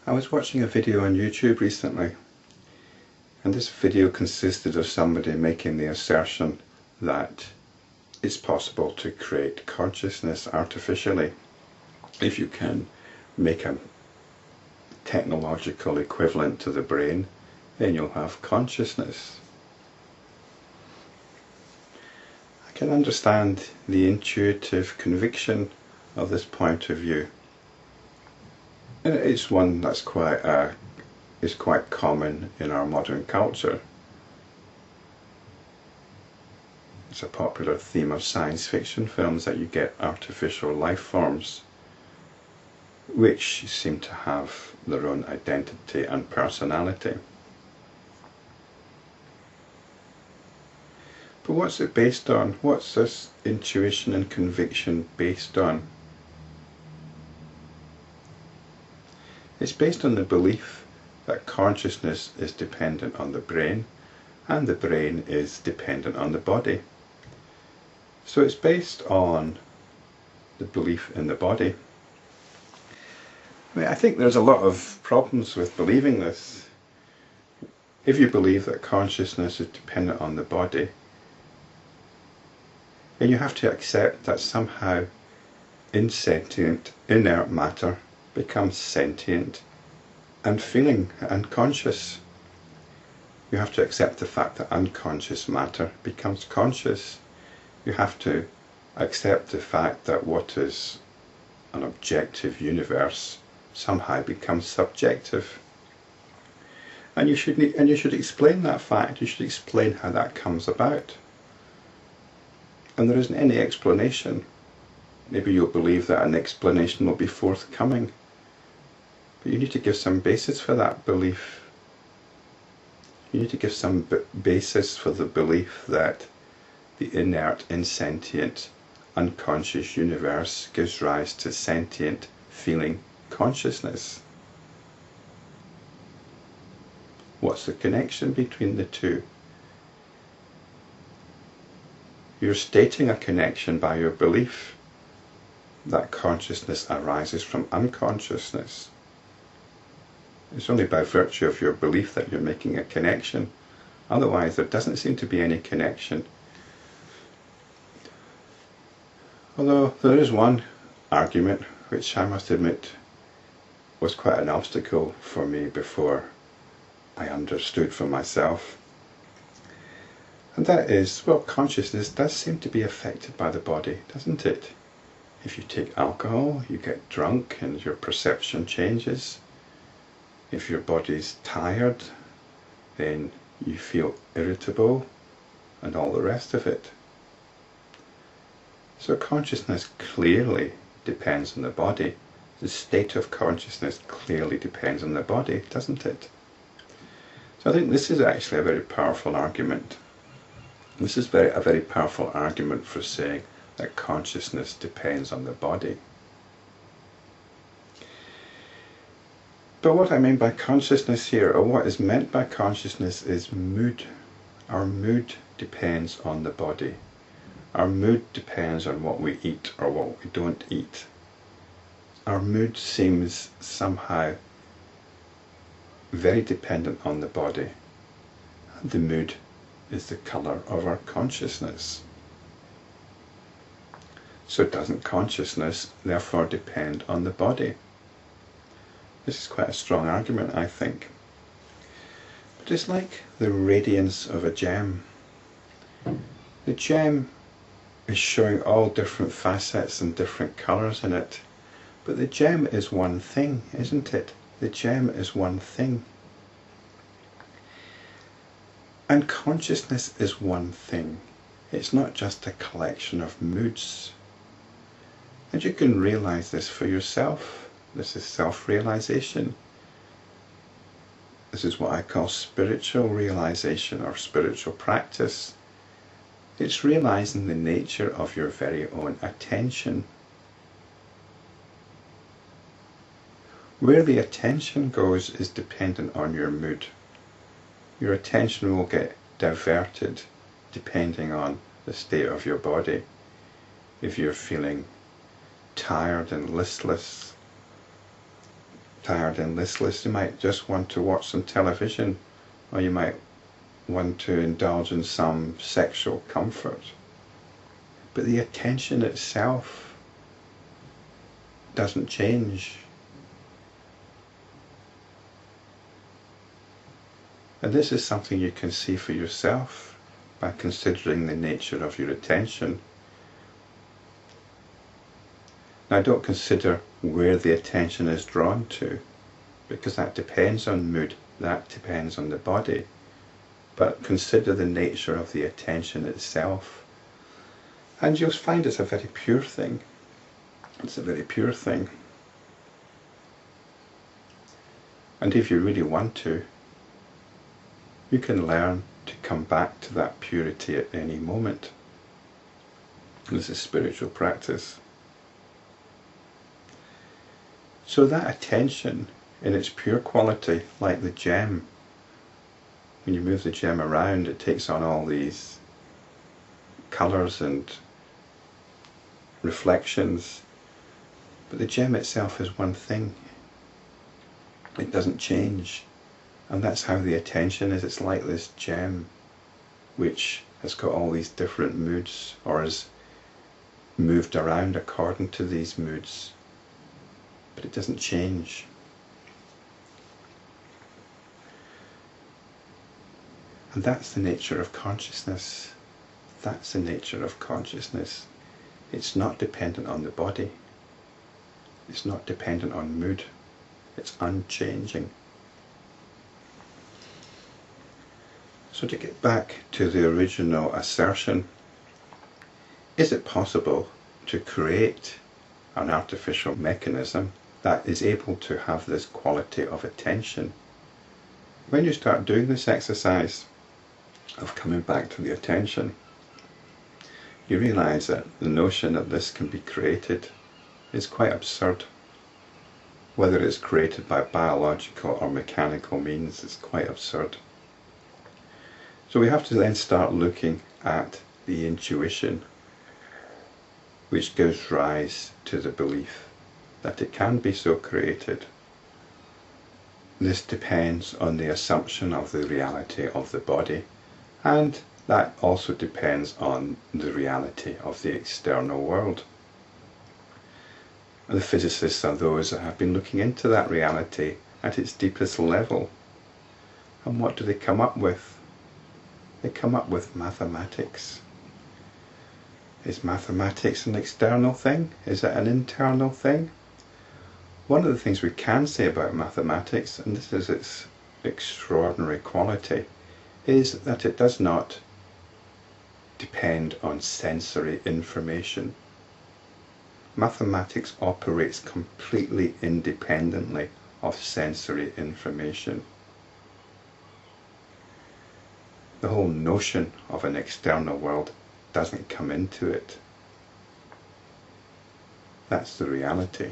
I was watching a video on YouTube recently, and this video consisted of somebody making the assertion that it's possible to create consciousness artificially if you can make a technological equivalent to the brain, then you'll have consciousness. I can understand the intuitive conviction of this point of view. And it's one that's quite common in our modern culture. It's a popular theme of science fiction films that you get artificial life forms which seem to have their own identity and personality. But what's it based on? What's this intuition and conviction based on? It's based on the belief that consciousness is dependent on the brain and the brain is dependent on the body. So it's based on the belief in the body. I think there's a lot of problems with believing this. If you believe that consciousness is dependent on the body, then you have to accept that somehow insentient, inert matter becomes sentient and feeling and conscious. You have to accept the fact that unconscious matter becomes conscious. You have to accept the fact that what is an objective universe somehow becomes subjective. And you should explain that fact. You should explain how that comes about. And there isn't any explanation. Maybe you'll believe that an explanation will be forthcoming. But you need to give some basis for that belief. You need to give some basis for the belief that the inert, insentient, unconscious universe gives rise to sentient, feeling consciousness. What's the connection between the two? You're stating a connection by your belief that consciousness arises from unconsciousness. It's only by virtue of your belief that you're making a connection. Otherwise, there doesn't seem to be any connection. Although there is one argument which I must admit was quite an obstacle for me before I understood for myself. And that is, well, consciousness does seem to be affected by the body, doesn't it? If you take alcohol, you get drunk and your perception changes. If your body's tired, then you feel irritable and all the rest of it. So consciousness clearly depends on the body. The state of consciousness clearly depends on the body, doesn't it? So I think this is actually a very powerful argument. This is a very powerful argument for saying that consciousness depends on the body. But what I mean by consciousness here, or what is meant by consciousness, is mood. Our mood depends on the body. Our mood depends on what we eat or what we don't eat. Our mood seems somehow very dependent on the body. And the mood is the colour of our consciousness. So doesn't consciousness therefore depend on the body? This is quite a strong argument, I think. But it's like the radiance of a gem. The gem is showing all different facets and different colours in it. But the gem is one thing, isn't it? The gem is one thing. And consciousness is one thing. It's not just a collection of moods. And you can realise this for yourself. This is self-realisation. This is what I call spiritual realisation or spiritual practice. It's realising the nature of your very own attention. Where the attention goes is dependent on your mood. Your attention will get diverted depending on the state of your body. If you're feeling tired and listless, tired and listless, you might just want to watch some television, or you might want to indulge in some sexual comfort. But the attention itself doesn't change. And this is something you can see for yourself by considering the nature of your attention. Now, don't consider where the attention is drawn to, because that depends on mood, that depends on the body. But consider the nature of the attention itself, and you'll find it's a very pure thing. It's a very pure thing. And if you really want to, you can learn to come back to that purity at any moment. This is spiritual practice. So that attention in its pure quality, like the gem, when you move the gem around, it takes on all these colours and reflections, but the gem itself is one thing. It doesn't change, and that's how the attention is. It's like this gem which has got all these different moods, or is moved around according to these moods, but it doesn't change. And that's the nature of consciousness. That's the nature of consciousness. It's not dependent on the body. It's not dependent on mood. It's unchanging. So to get back to the original assertion, is it possible to create an artificial mechanism that is able to have this quality of attention? When you start doing this exercise of coming back to the attention, you realize that the notion that this can be created is quite absurd. Whether it's created by biological or mechanical means is quite absurd. So we have to then start looking at the intuition which gives rise to the belief that it can be so created. This depends on the assumption of the reality of the body, and that also depends on the reality of the external world. And the physicists are those that have been looking into that reality at its deepest level. And what do they come up with? They come up with mathematics. Is mathematics an external thing? Is it an internal thing? One of the things we can say about mathematics, and this is its extraordinary quality, is that it does not depend on sensory information. Mathematics operates completely independently of sensory information. The whole notion of an external world doesn't come into it. That's the reality.